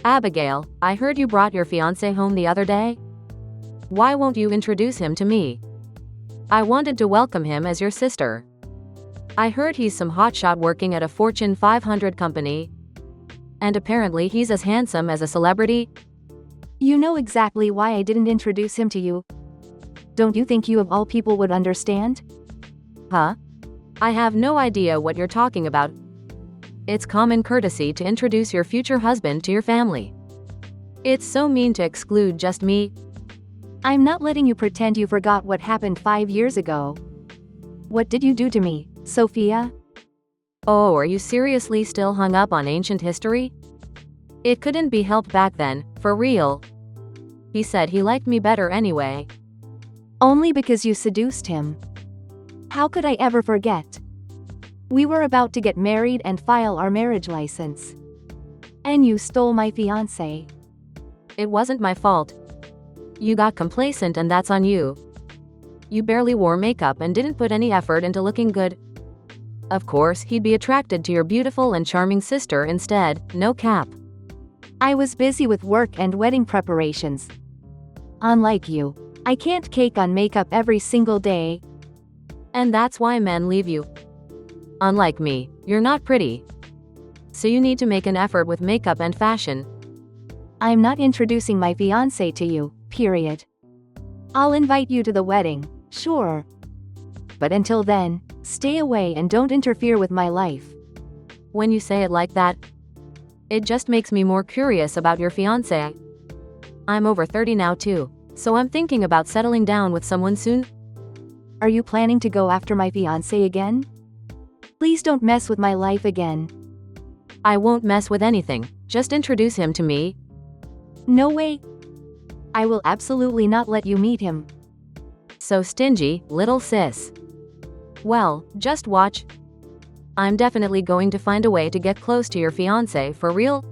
Abigail, I heard you brought your fiancé home the other day. Why won't you introduce him to me? I wanted to welcome him as your sister. I heard he's some hotshot working at a Fortune 500 company. And apparently he's as handsome as a celebrity. You know exactly why I didn't introduce him to you. Don't you think you of all people would understand? Huh? I have no idea what you're talking about. It's common courtesy to introduce your future husband to your family. It's so mean to exclude just me. I'm not letting you pretend you forgot what happened 5 years ago. What did you do to me, Sophia? Oh, are you seriously still hung up on ancient history? It couldn't be helped back then, for real. He said he liked me better anyway. Only because you seduced him. How could I ever forget? We were about to get married and file our marriage license. And you stole my fiancé. It wasn't my fault. You got complacent and that's on you. You barely wore makeup and didn't put any effort into looking good. Of course, he'd be attracted to your beautiful and charming sister instead, no cap. I was busy with work and wedding preparations. Unlike you, I can't cake on makeup every single day. And that's why men leave you. Unlike me, you're not pretty. So you need to make an effort with makeup and fashion. I'm not introducing my fiancé to you, period. I'll invite you to the wedding, sure. But until then, stay away and don't interfere with my life. When you say it like that, it just makes me more curious about your fiancé. I'm over 30 now too, so I'm thinking about settling down with someone soon. Are you planning to go after my fiancé again? Please don't mess with my life again. I won't mess with anything, just introduce him to me. No way. I will absolutely not let you meet him. So stingy, little sis. Well, just watch. I'm definitely going to find a way to get close to your fiancé for real.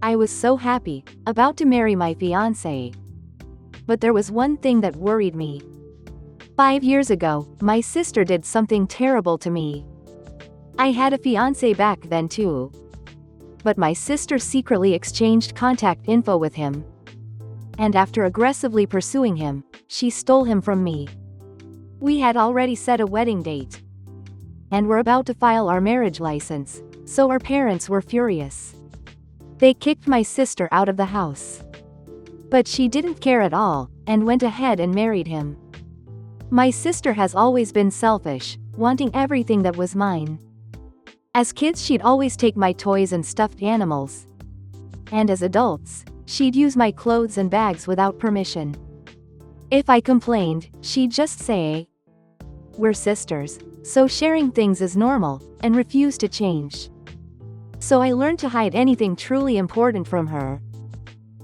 I was so happy, about to marry my fiancé. But there was one thing that worried me. 5 years ago, my sister did something terrible to me. I had a fiancé back then too. But my sister secretly exchanged contact info with him. And after aggressively pursuing him, she stole him from me. We had already set a wedding date. And were about to file our marriage license, so our parents were furious. They kicked my sister out of the house. But she didn't care at all, and went ahead and married him. My sister has always been selfish, wanting everything that was mine. As kids, she'd always take my toys and stuffed animals. And as adults, she'd use my clothes and bags without permission. If I complained, she'd just say, "We're sisters, so sharing things is normal," and refuse to change. So I learned to hide anything truly important from her.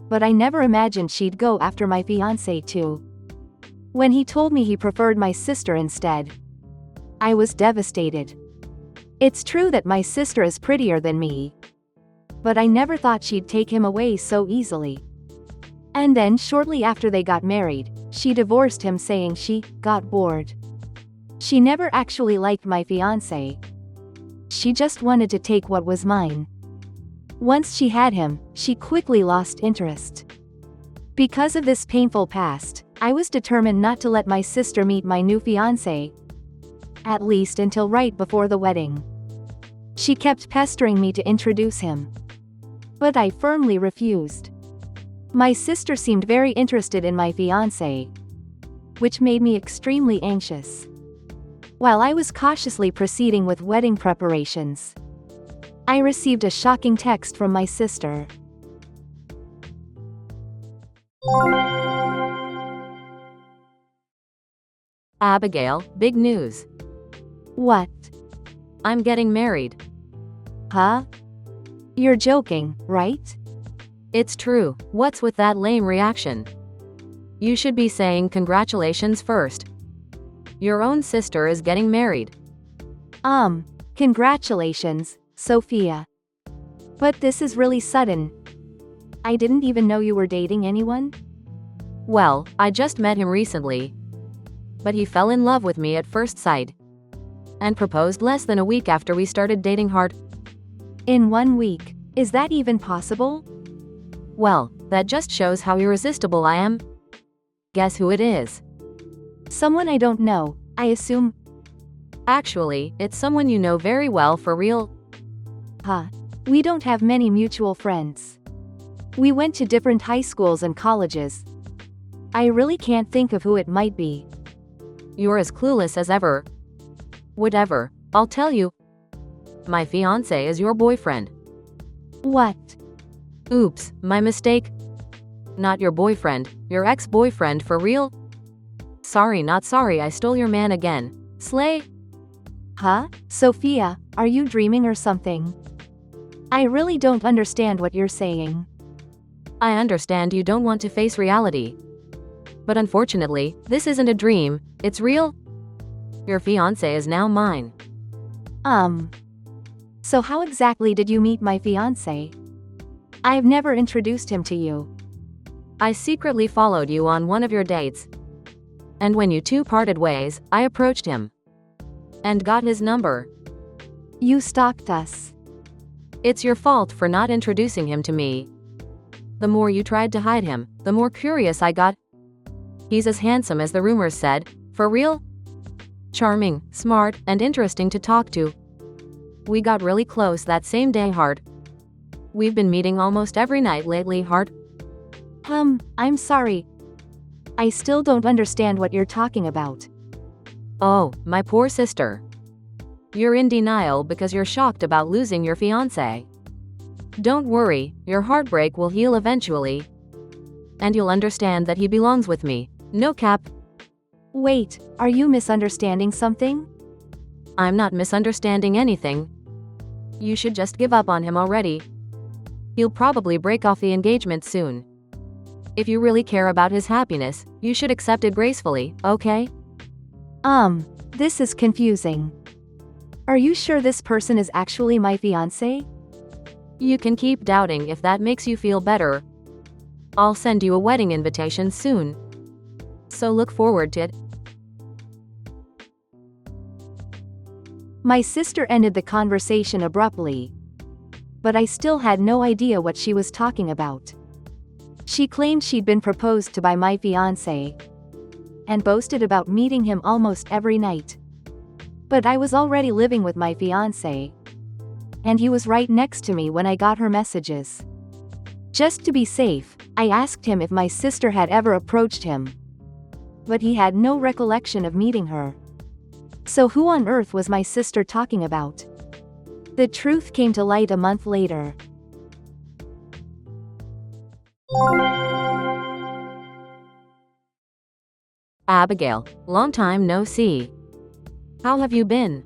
But I never imagined she'd go after my fiancé too. When he told me he preferred my sister instead, I was devastated. It's true that my sister is prettier than me. But I never thought she'd take him away so easily. And then shortly after they got married, she divorced him saying she got bored. She never actually liked my fiancé. She just wanted to take what was mine. Once she had him, she quickly lost interest. Because of this painful past, I was determined not to let my sister meet my new fiancé. At least until right before the wedding. She kept pestering me to introduce him. But I firmly refused. My sister seemed very interested in my fiancé, which made me extremely anxious. While I was cautiously proceeding with wedding preparations, I received a shocking text from my sister. Abigail, big news. What? I'm getting married. Huh? You're joking, right? It's true. What's with that lame reaction? You should be saying congratulations first. Your own sister is getting married. Congratulations, Sophia. But this is really sudden. I didn't even know you were dating anyone? Well, I just met him recently. But he fell in love with me at first sight. And proposed less than a week after we started dating hard. In 1 week. Is that even possible? Well, that just shows how irresistible I am. Guess who it is? Someone I don't know, I assume. Actually, it's someone you know very well for real. Huh. We don't have many mutual friends. We went to different high schools and colleges. I really can't think of who it might be. You're as clueless as ever. Whatever, I'll tell you. My fiancé is your boyfriend. What? Oops, my mistake. Not your boyfriend, your ex-boyfriend for real. Sorry, not sorry, I stole your man again. Slay. Huh? Sophia, are you dreaming or something? I really don't understand what you're saying. I understand you don't want to face reality. But unfortunately, this isn't a dream, it's real. Your fiancé is now mine. So how exactly did you meet my fiancé? I've never introduced him to you. I secretly followed you on one of your dates. And when you two parted ways, I approached him. And got his number. You stalked us. It's your fault for not introducing him to me. The more you tried to hide him, the more curious I got. He's as handsome as the rumors said, for real? Charming, smart, and interesting to talk to. We got really close that same day, Heart. We've been meeting almost every night lately, Heart. I'm sorry. I still don't understand what you're talking about. Oh, my poor sister. You're in denial because you're shocked about losing your fiancé. Don't worry, your heartbreak will heal eventually. And you'll understand that he belongs with me. No cap. Wait, are you misunderstanding something? I'm not misunderstanding anything. You should just give up on him already. He'll probably break off the engagement soon. If you really care about his happiness, you should accept it gracefully, okay? This is confusing. Are you sure this person is actually my fiancé? You can keep doubting if that makes you feel better. I'll send you a wedding invitation soon. So look forward to it. My sister ended the conversation abruptly. But I still had no idea what she was talking about. She claimed she'd been proposed to by my fiancé. And boasted about meeting him almost every night. But I was already living with my fiancé. And he was right next to me when I got her messages. Just to be safe, I asked him if my sister had ever approached him. But he had no recollection of meeting her. So who on earth was my sister talking about? The truth came to light a month later. Abigail, long time no see. How have you been?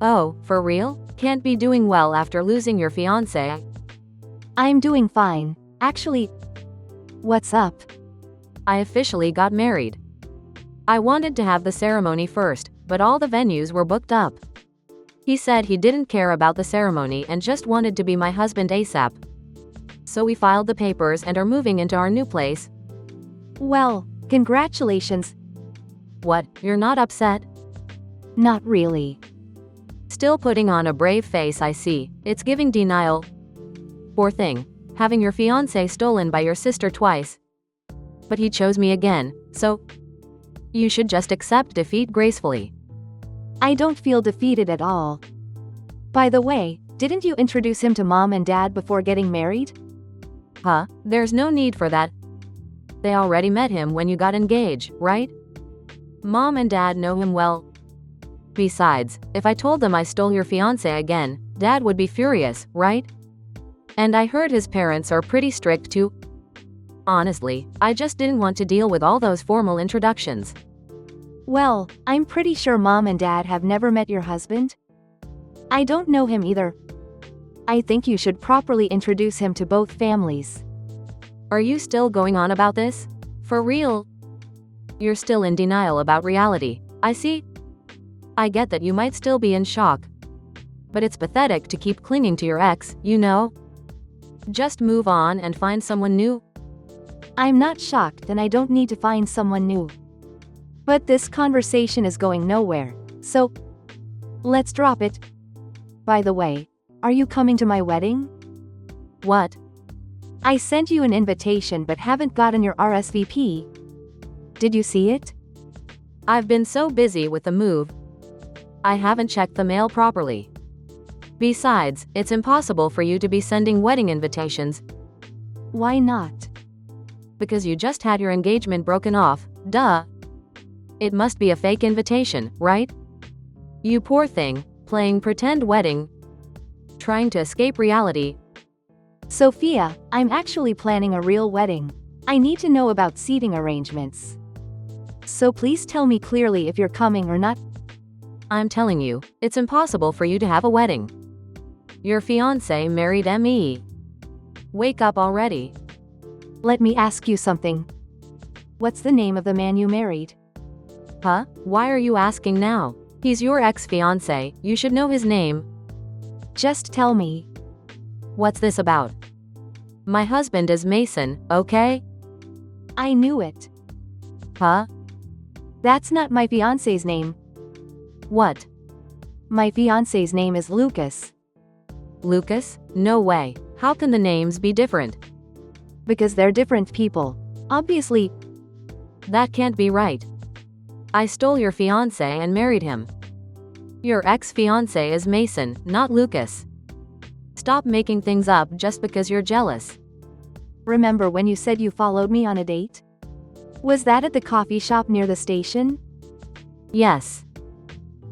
Oh, for real? Can't be doing well after losing your fiancé. I'm doing fine, actually. What's up? I officially got married. I wanted to have the ceremony first, but all the venues were booked up. He said he didn't care about the ceremony and just wanted to be my husband ASAP. So we filed the papers and are moving into our new place. Well, congratulations. What, you're not upset? Not really. Still putting on a brave face, I see. It's giving denial. Poor thing. Having your fiancé stolen by your sister twice. But he chose me again, so you should just accept defeat gracefully. I don't feel defeated at all. By the way, didn't you introduce him to mom and dad before getting married? Huh, there's no need for that. They already met him when you got engaged, right? Mom and dad know him well. Besides, if I told them I stole your fiancé again, dad would be furious, right? And I heard his parents are pretty strict too. Honestly, I just didn't want to deal with all those formal introductions. Well, I'm pretty sure mom and dad have never met your husband. I don't know him either. I think you should properly introduce him to both families. Are you still going on about this? For real? You're still in denial about reality, I see. I get that you might still be in shock. But it's pathetic to keep clinging to your ex, you know? Just move on and find someone new. I'm not shocked and I don't need to find someone new. But this conversation is going nowhere, so let's drop it. By the way, Are you coming to my wedding? What? I sent you an invitation but haven't gotten your RSVP. Did you see it? I've been so busy with the move, I haven't checked the mail properly. Besides, it's impossible for you to be sending wedding invitations. Why not? Because you just had your engagement broken off, duh. It must be a fake invitation, right? You poor thing, playing pretend wedding, trying to escape reality. Sophia, I'm actually planning a real wedding. I need to know about seating arrangements. So please tell me clearly if you're coming or not. I'm telling you, it's impossible for you to have a wedding. Your fiancé married me. Wake up already. Let me ask you something. What's the name of the man you married? Huh? Why are you asking now? He's your ex-fiancé, you should know his name. Just tell me. What's this about? My husband is Mason, okay? I knew it. Huh? That's not my fiancé's name. What? My fiancé's name is Lucas. Lucas? No way. How can the names be different? Because they're different people. Obviously. That can't be right. I stole your fiancé and married him. Your ex-fiancé is Mason, not Lucas. Stop making things up just because you're jealous. Remember when you said you followed me on a date? Was that at the coffee shop near the station? Yes.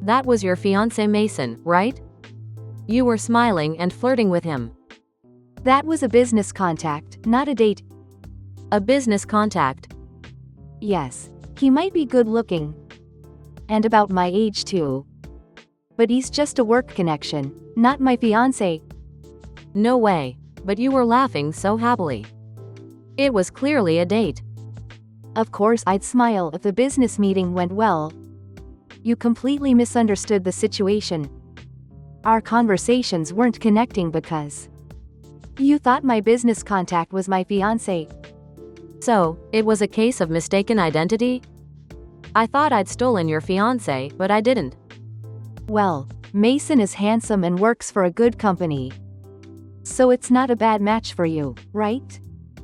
That was your fiancé Mason, right? You were smiling and flirting with him. That was a business contact, not a date. A business contact? Yes. He might be good looking. And about my age too. But he's just a work connection, not my fiancé. No way, but you were laughing so happily. It was clearly a date. Of course I'd smile if the business meeting went well. You completely misunderstood the situation. Our conversations weren't connecting because you thought my business contact was my fiancé. So, it was a case of mistaken identity? I thought I'd stolen your fiancé, but I didn't. Well, Mason is handsome and works for a good company. So it's not a bad match for you, right?